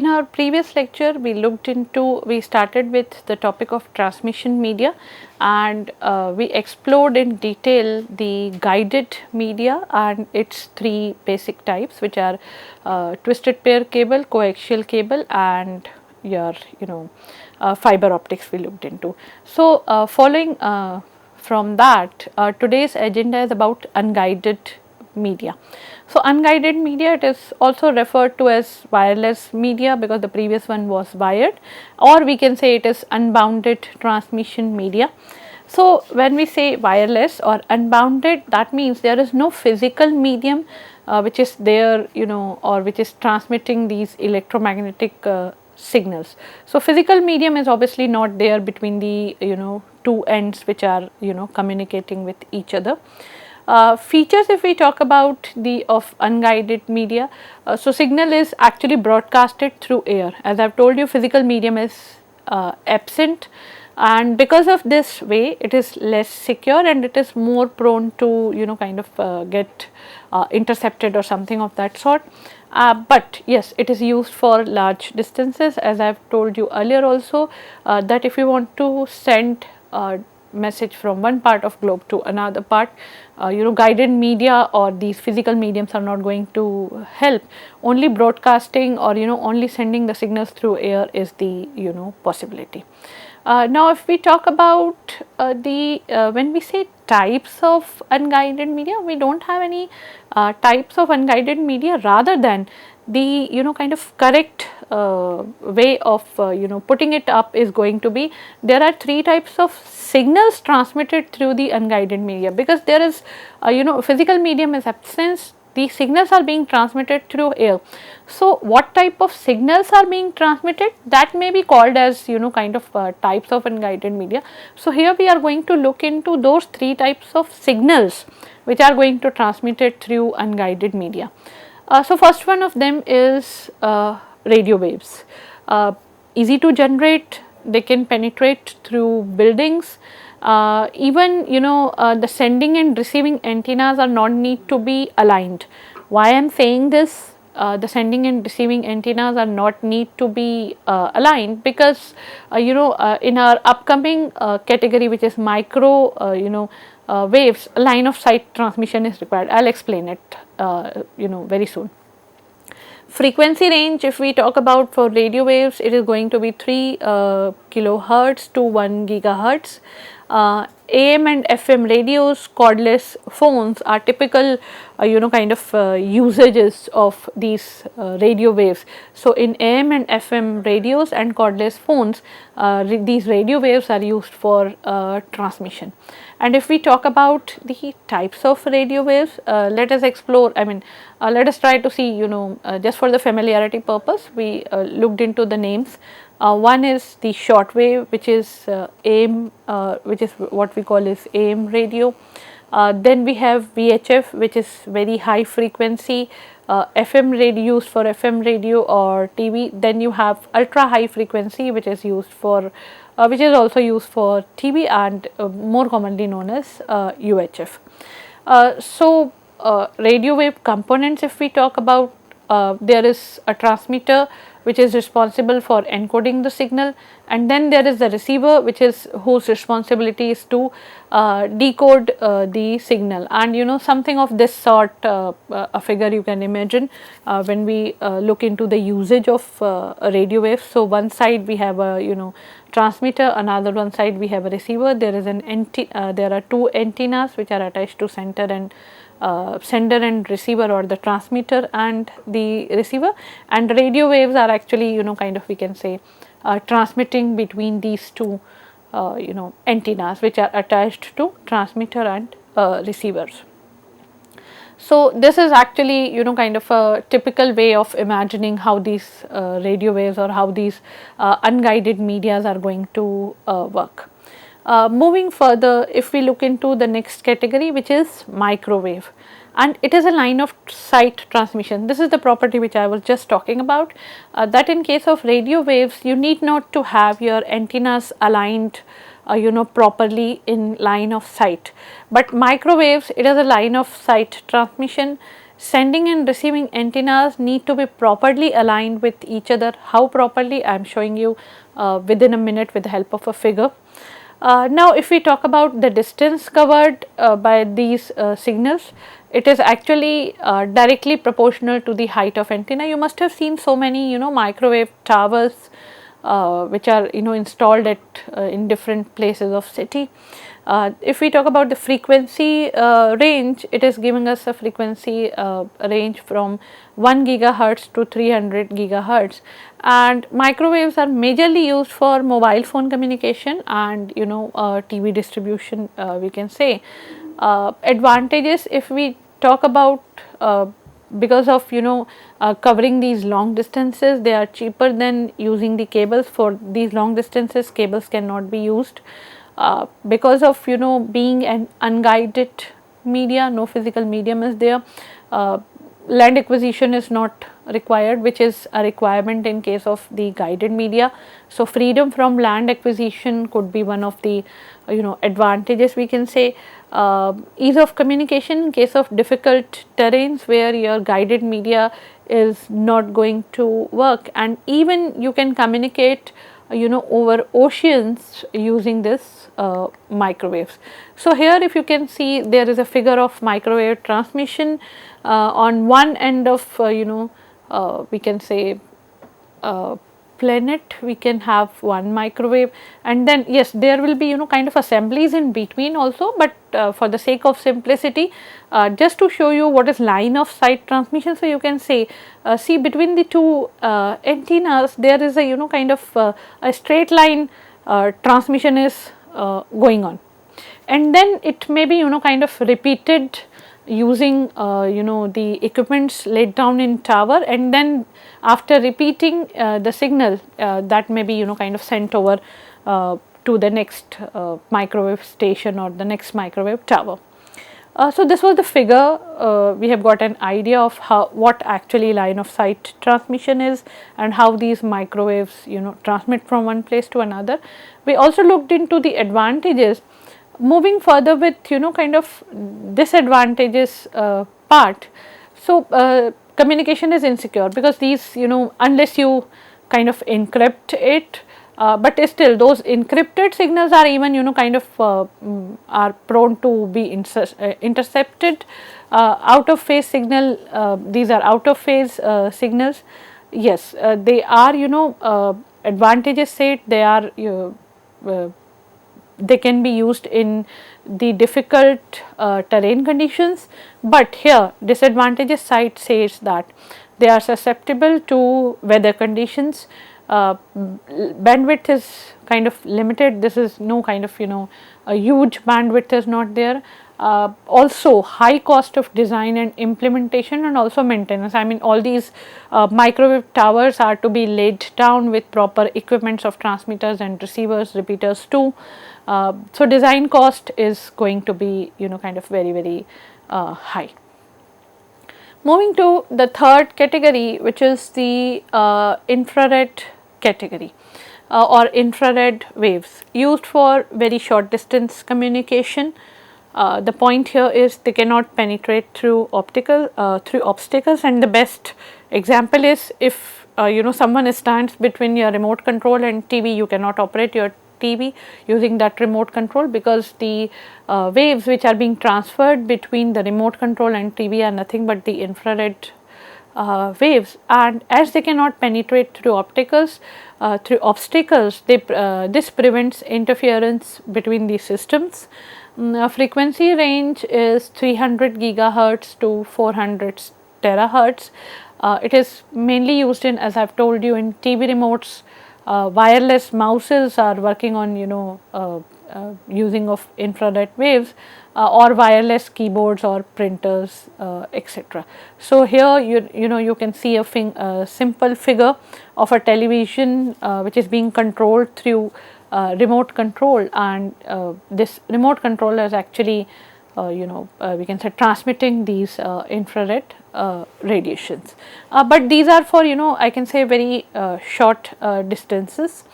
in our previous lecture we started with the topic of transmission media, and we explored in detail the guided media and its three basic types, which are twisted pair cable, coaxial cable, and your fiber optics we looked into. So, following from that, today's agenda is about unguided media. So, unguided media, it is also referred to as wireless media because the previous one was wired, or we can say it is unbounded transmission media. So, when we say wireless or unbounded, that means there is no physical medium which is there, or which is transmitting these electromagnetic signals. So, physical medium is obviously not there between the two ends which are communicating with each other. Features, if we talk about the of unguided media, so signal is actually broadcasted through air. As I have told you, physical medium is absent, and because of this way it is less secure and it is more prone to kind of get intercepted or something of that sort. But yes, it is used for large distances, as I have told you earlier also, that if you want to send message from one part of globe to another part, guided media or these physical mediums are not going to help. Only broadcasting or only sending the signals through air is the possibility. Now, if we talk about when we say types of unguided media, we don't have any types of unguided media, rather than the kind of correct way of putting it up is going to be, there are three types of signals transmitted through the unguided media, because there is physical medium is absence, the signals are being transmitted through air. So, what type of signals are being transmitted, that may be called as kind of types of unguided media. So, here we are going to look into those three types of signals which are going to transmitted through unguided media. So, first one of them is radio waves. Easy to generate, they can penetrate through buildings. Even the sending and receiving antennas are not need to be aligned. Why I am saying this? The sending and receiving antennas are not need to be aligned, because in our upcoming category, which is micro waves, line of sight transmission is required. I will explain it very soon. Frequency range, if we talk about for radio waves, it is going to be 3 kilohertz to 1 gigahertz. AM and FM radios, cordless phones are typical kind of usages of these radio waves. So, in AM and FM radios and cordless phones, these radio waves are used for transmission. And if we talk about the types of radio waves, let us explore, let us try to see, just for the familiarity purpose, we looked into the names. One is the short wave, which is AM, which is what we call is AM radio. Then we have VHF, which is very high frequency, FM radio, used for FM radio or TV. Then you have ultra high frequency, which is used for which is also used for TV, and more commonly known as UHF. So, radio wave components, if we talk about, there is a transmitter which is responsible for encoding the signal, and then there is the receiver, which is whose responsibility is to decode the signal. And something of this sort, a figure you can imagine when we look into the usage of a radio wave. So, one side we have a transmitter, another one side we have a receiver. There is there are two antennas which are attached to sender and receiver, or the transmitter and the receiver, and radio waves are actually kind of, we can say, transmitting between these two antennas which are attached to transmitter and receivers. So, this is actually kind of a typical way of imagining how these radio waves or how these unguided medias are going to work. Moving further, if we look into the next category, which is microwave, and it is a line of sight transmission. This is the property which I was just talking about, that in case of radio waves, you need not to have your antennas aligned properly in line of sight, but microwaves, it is a line of sight transmission. sending and receiving antennas need to be properly aligned with each other. How properly? I am showing you within a minute with the help of a figure. Now, if we talk about the distance covered by these signals, it is actually directly proportional to the height of antenna. You must have seen so many microwave towers which are installed at in different places of city. If we talk about the frequency range, it is giving us a frequency range from 1 gigahertz to 300 gigahertz, and microwaves are majorly used for mobile phone communication and TV distribution, we can say. Advantages, if we talk about, because of covering these long distances, they are cheaper than using the cables. For these long distances, cables cannot be used. Because of being an unguided media, no physical medium is there, land acquisition is not required, which is a requirement in case of the guided media. So, freedom from land acquisition could be one of the advantages, we can say. Ease of communication in case of difficult terrains where your guided media is not going to work, and even you can communicate over oceans using this microwaves. So, here if you can see, there is a figure of microwave transmission. On one end of we can say planet, we can have one microwave, and then yes, there will be kind of assemblies in between also, but for the sake of simplicity, just to show you what is line of sight transmission. So, you can say see between the two antennas, there is a kind of a straight line transmission is going on, and then it may be kind of repeated using the equipments laid down in tower, and then after repeating the signal that may be kind of sent over to the next microwave station or the next microwave tower. So, this was the figure. We have got an idea of what actually line of sight transmission is and how these microwaves transmit from one place to another. We also looked into the advantages. Moving further with kind of disadvantages part. So, communication is insecure because these unless you kind of encrypt it, but still those encrypted signals are even kind of are prone to be intercepted. Out of phase signal, these are out of phase signals. Yes, they are advantages said, they are they can be used in the difficult terrain conditions, but here disadvantages side says that they are susceptible to weather conditions. Bandwidth is kind of limited. This is no kind of a huge bandwidth is not there. Also high cost of design and implementation, and also maintenance. I mean, all these microwave towers are to be laid down with proper equipments of transmitters and receivers, repeaters too. So, design cost is going to be kind of very high. Moving to the third category, which is the infrared category or infrared waves used for very short distance communication. The point here is they cannot penetrate through through obstacles, and the best example is if someone stands between your remote control and TV, you cannot operate your TV using that remote control, because the waves which are being transferred between the remote control and TV are nothing but the infrared waves, and as they cannot penetrate through obstacles, this prevents interference between the systems. Frequency range is 300 gigahertz to 400 terahertz. It is mainly used in, as I have told you, in TV remotes. Wireless mouses are working on using of infrared waves, or wireless keyboards or printers, etc. So, here you can see a simple figure of a television which is being controlled through remote control, and this remote controller is actually we can say transmitting these infrared radiations, but these are for I can say very short distances.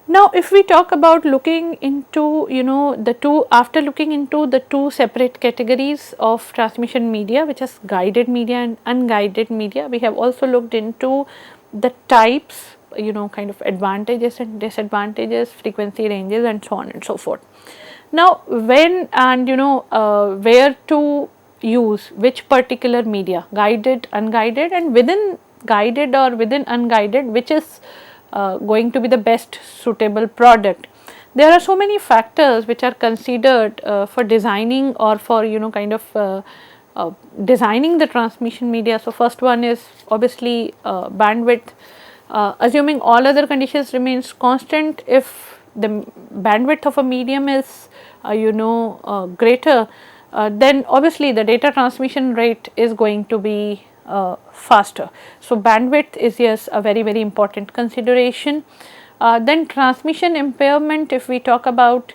Now, if we talk about looking into the two, after looking into the two separate categories of transmission media, which is guided media and unguided media, we have also looked into the types, kind of advantages and disadvantages, frequency ranges and so on and so forth. Now, when and where to use which particular media, guided, unguided, and within guided or within unguided, which is going to be the best suitable product. There are so many factors which are considered for designing or for designing the transmission media. So, first one is obviously bandwidth. Assuming all other conditions remains constant, if the bandwidth of a medium is greater, then obviously the data transmission rate is going to be faster. So, bandwidth is yes a very important consideration. Then transmission impairment, if we talk about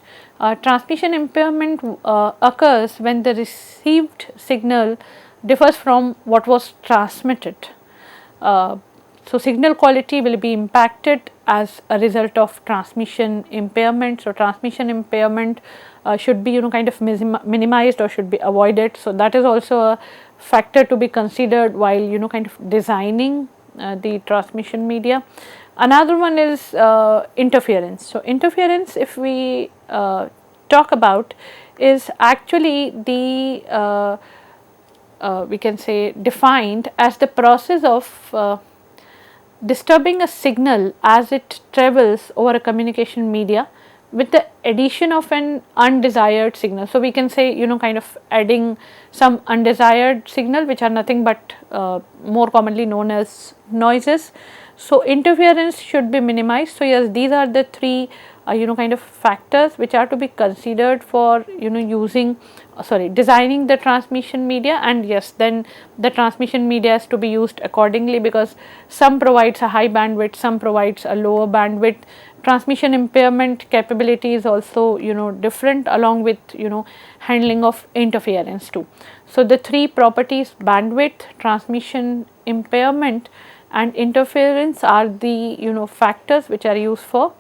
transmission impairment occurs when the received signal differs from what was transmitted. So, signal quality will be impacted as a result of transmission impairment. So, transmission impairment should be kind of minimized or should be avoided. So, that is also a factor to be considered while kind of designing the transmission media. Another one is interference. So, interference, if we talk about, is actually the we can say defined as the process of disturbing a signal as it travels over a communication media with the addition of an undesired signal. So, we can say kind of adding some undesired signal which are nothing but more commonly known as noises. So, interference should be minimized. So, yes, these are the three kind of factors which are to be considered for designing the transmission media, and yes, then the transmission media is to be used accordingly, because some provides a high bandwidth, some provides a lower bandwidth. Transmission impairment capability is also different, along with handling of interference too. So, the three properties, bandwidth, transmission impairment and interference, are the factors which are used for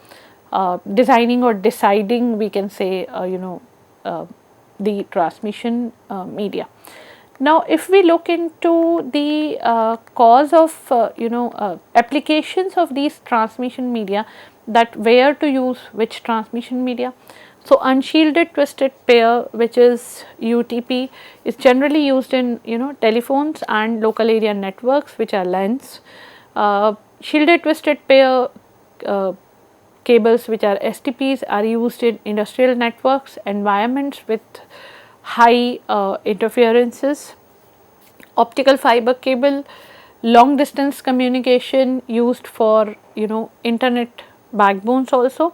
designing or deciding, we can say the transmission media. Now, if we look into the cause of applications of these transmission media, that where to use which transmission media. So, unshielded twisted pair, which is UTP, is generally used in telephones and local area networks, which are LANs. Shielded twisted pair cables, which are STPs, are used in industrial networks environments with high interferences. Optical fiber cable, long distance communication, used for internet backbones also.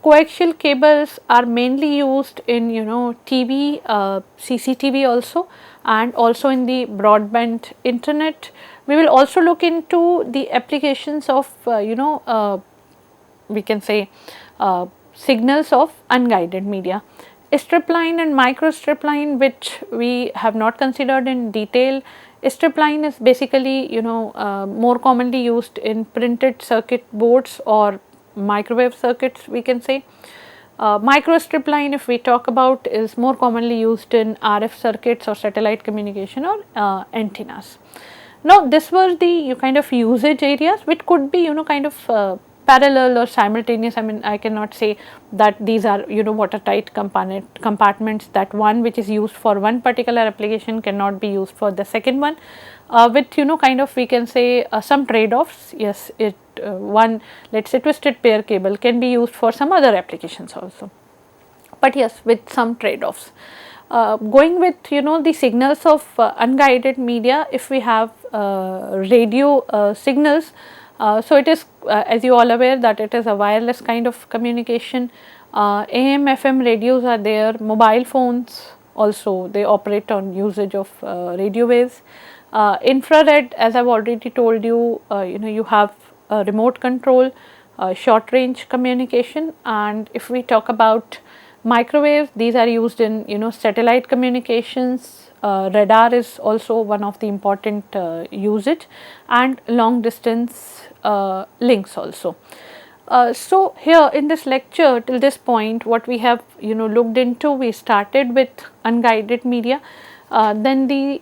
Coaxial cables are mainly used in TV, CCTV also, and also in the broadband internet. We will also look into the applications of we can say signals of unguided media. Strip line and micro strip line, which we have not considered in detail. Strip line is basically more commonly used in printed circuit boards or microwave circuits, we can say. Micro strip line, if we talk about, is more commonly used in RF circuits or satellite communication or antennas. Now, this was the kind of usage areas which could be kind of parallel or simultaneous. I mean, I cannot say that these are watertight compartments, that one which is used for one particular application cannot be used for the second one, with kind of we can say some trade-offs. Yes, it one, let us say, twisted pair cable can be used for some other applications also, but yes, with some trade-offs. Going with the signals of unguided media, if we have radio signals, so it is as you all aware that it is a wireless kind of communication. AM FM radios are there, mobile phones also, they operate on usage of radio waves. Infrared, as I have already told you, you have remote control, short range communication. And if we talk about microwave, these are used in satellite communications. Radar is also one of the important usage, and long distance links also. So here in this lecture till this point, what we have looked into, we started with unguided media, then the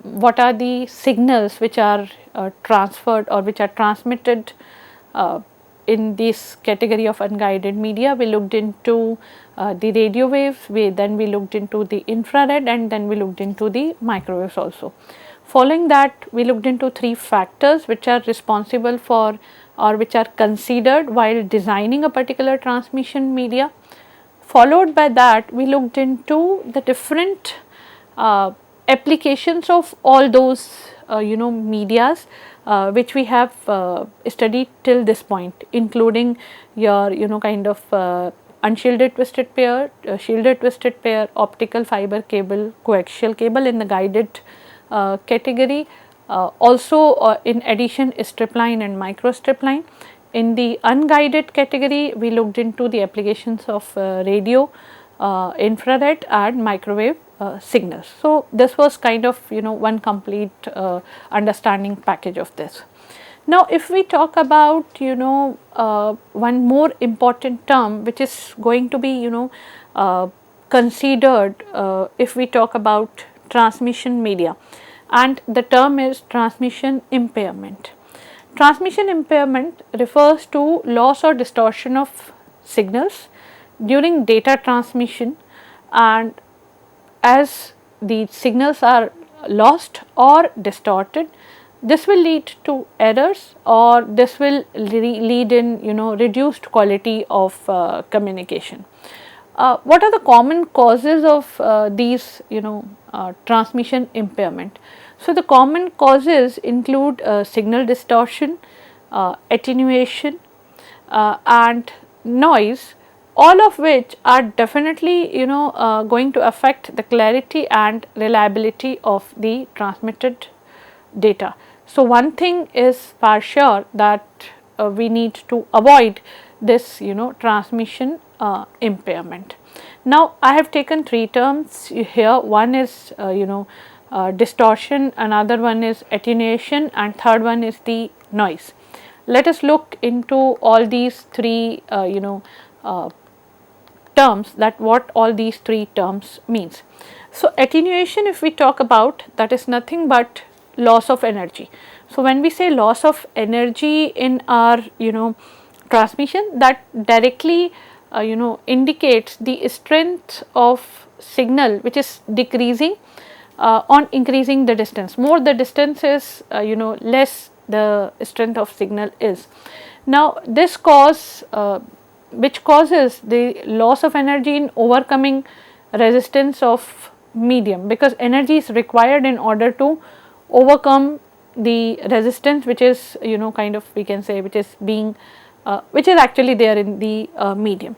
what are the signals which are transferred or which are transmitted in this category of unguided media. We looked into the radio waves, then we looked into the infrared, and then we looked into the microwaves also. Following that, we looked into 3 factors which are responsible for or which are considered while designing a particular transmission media. Followed by that, we looked into the different applications of all those medias which we have studied till this point, including your kind of unshielded twisted pair, shielded twisted pair, optical fiber cable, coaxial cable in the guided category, also in addition strip line and micro strip line. In the unguided category, we looked into the applications of radio, infrared and microwave signals. So, this was kind of one complete understanding package of this. Now, if we talk about one more important term which is going to be considered if we talk about transmission media, and the term is transmission impairment. Transmission impairment refers to loss or distortion of signals during data transmission, and as the signals are lost or distorted, this will lead to errors, or this will lead in reduced quality of communication. What are the common causes of these transmission impairment? So, the common causes include signal distortion, attenuation and noise, all of which are definitely going to affect the clarity and reliability of the transmitted data. So, one thing is for sure that we need to avoid this transmission impairment. Now, I have taken 3 terms here. One is distortion, another one is attenuation, and third one is the noise. Let us look into all these 3 terms, that what all these 3 terms means. So, attenuation, if we talk about, that is nothing but loss of energy. So, when we say loss of energy in our transmission, that directly indicates the strength of signal which is decreasing on increasing the distance. More the distance is less the strength of signal is. Now, this which causes the loss of energy in overcoming resistance of medium, because energy is required in order to overcome the resistance which is kind of, we can say, which is being which is actually there in the medium.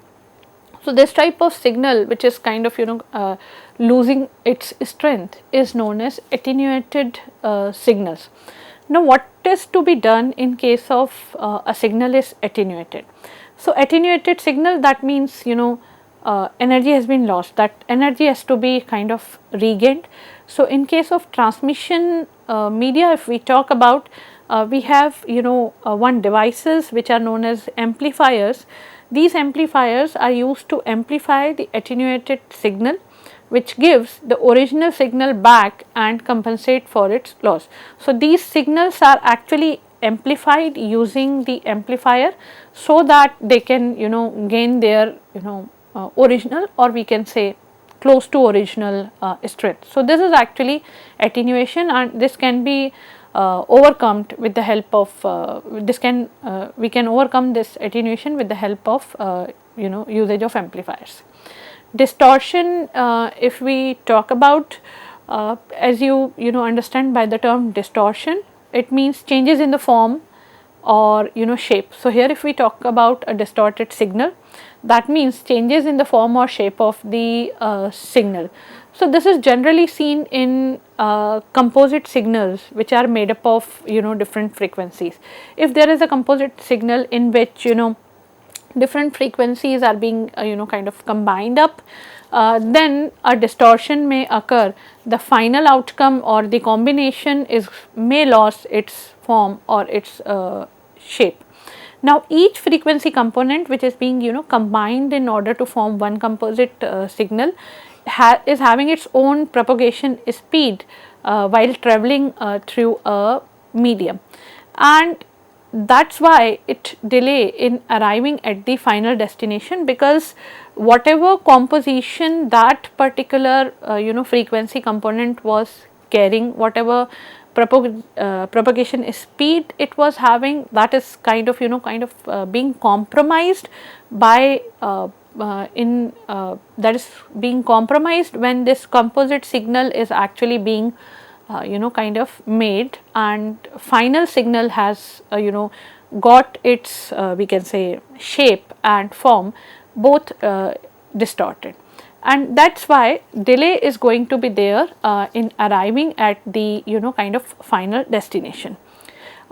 So, this type of signal which is kind of losing its strength is known as attenuated signals. Now, what is to be done in case of a signal is attenuated? So, attenuated signal, that means energy has been lost, that energy has to be kind of regained. So, in case of transmission media, if we talk about, we have one devices which are known as amplifiers. These amplifiers are used to amplify the attenuated signal, which gives the original signal back and compensate for its loss. So, these signals are actually amplified using the amplifier, so that they can gain their original, or we can say close to original strength. So, this is actually attenuation, and this can be overcome with the help of we can overcome this attenuation with the help of usage of amplifiers. Distortion, if we talk about, as you understand by the term distortion, it means changes in the form or shape. So, here if we talk about a distorted signal, that means changes in the form or shape of the signal. So, this is generally seen in composite signals which are made up of different frequencies. If there is a composite signal in which different frequencies are being kind of combined up, then a distortion may occur. The final outcome or the combination may lose its form or its shape. Now each frequency component which is being combined in order to form one composite signal is having its own propagation speed while traveling through a medium, and that is why it delay in arriving at the final destination, because whatever composition that particular frequency component was carrying, whatever propagation speed it was having, that is kind of being compromised by that is being compromised when this composite signal is actually being kind of made, and final signal has got its we can say shape and form both distorted, and that is why delay is going to be there in arriving at the kind of final destination.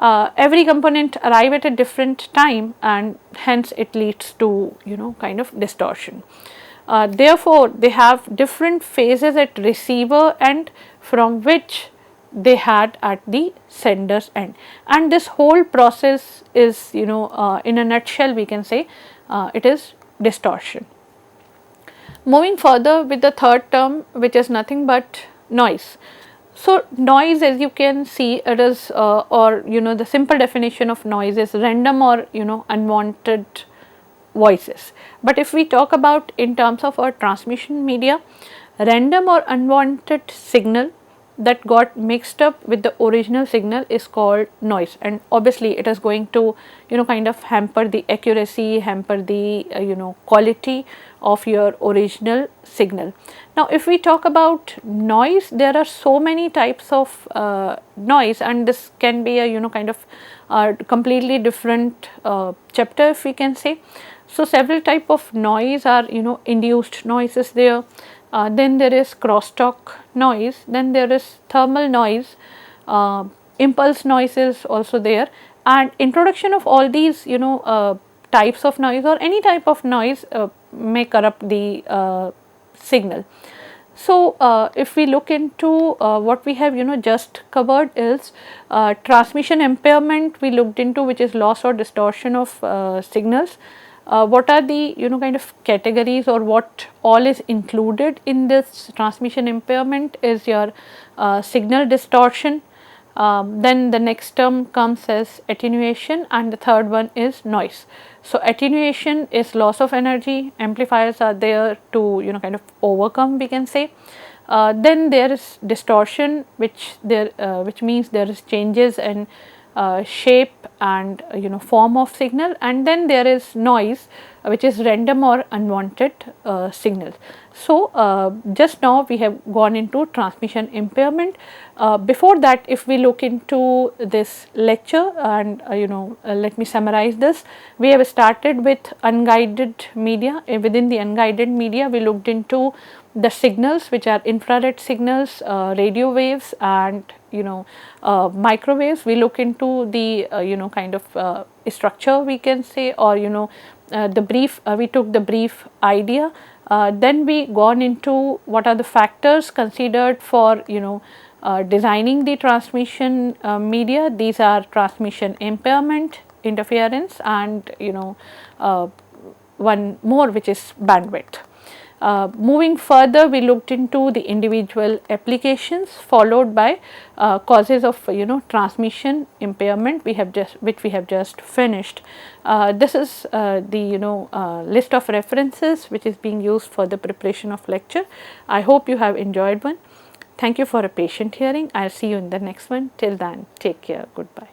Every component arrive at a different time, and hence it leads to kind of distortion. Therefore, they have different phases at receiver end from which they had at the sender's end, and this whole process is in a nutshell we can say it is distortion. Moving further with the third term, which is nothing but noise. So, noise, as you can see, it is or the simple definition of noise is random or unwanted voices. But if we talk about in terms of our transmission media, random or unwanted signal that got mixed up with the original signal is called noise, and obviously it is going to kind of hamper the accuracy, hamper the quality of your original signal. Now if we talk about noise, there are so many types of noise, and this can be a kind of completely different chapter if we can say. So several type of noise are induced noise is there. Then there is crosstalk noise, then there is thermal noise, impulse noise is also there, and introduction of all these types of noise or any type of noise may corrupt the signal. So, if we look into what we have just covered is transmission impairment we looked into, which is loss or distortion of signals. What are the kind of categories or what all is included in this transmission impairment is your signal distortion, then the next term comes as attenuation, and the third one is noise. So, attenuation is loss of energy, amplifiers are there to kind of overcome we can say. Then there is distortion, which means there is changes in shape and form of signal, and then there is noise which is random or unwanted signals. So, just now we have gone into transmission impairment. Before that, if we look into this lecture and let me summarize this. We have started with unguided media. Within the unguided media we looked into the signals which are infrared signals, radio waves and microwaves. We look into the kind of structure we can say, or the brief we took the brief idea. Then we gone into what are the factors considered for designing the transmission media. These are transmission impairment, interference, and one more which is bandwidth. Moving further, we looked into the individual applications, followed by causes of transmission impairment which we have just finished. This is the list of references which is being used for the preparation of lecture. I hope you have enjoyed one. Thank you for a patient hearing. I will see you in the next one. Till then, take care. Goodbye.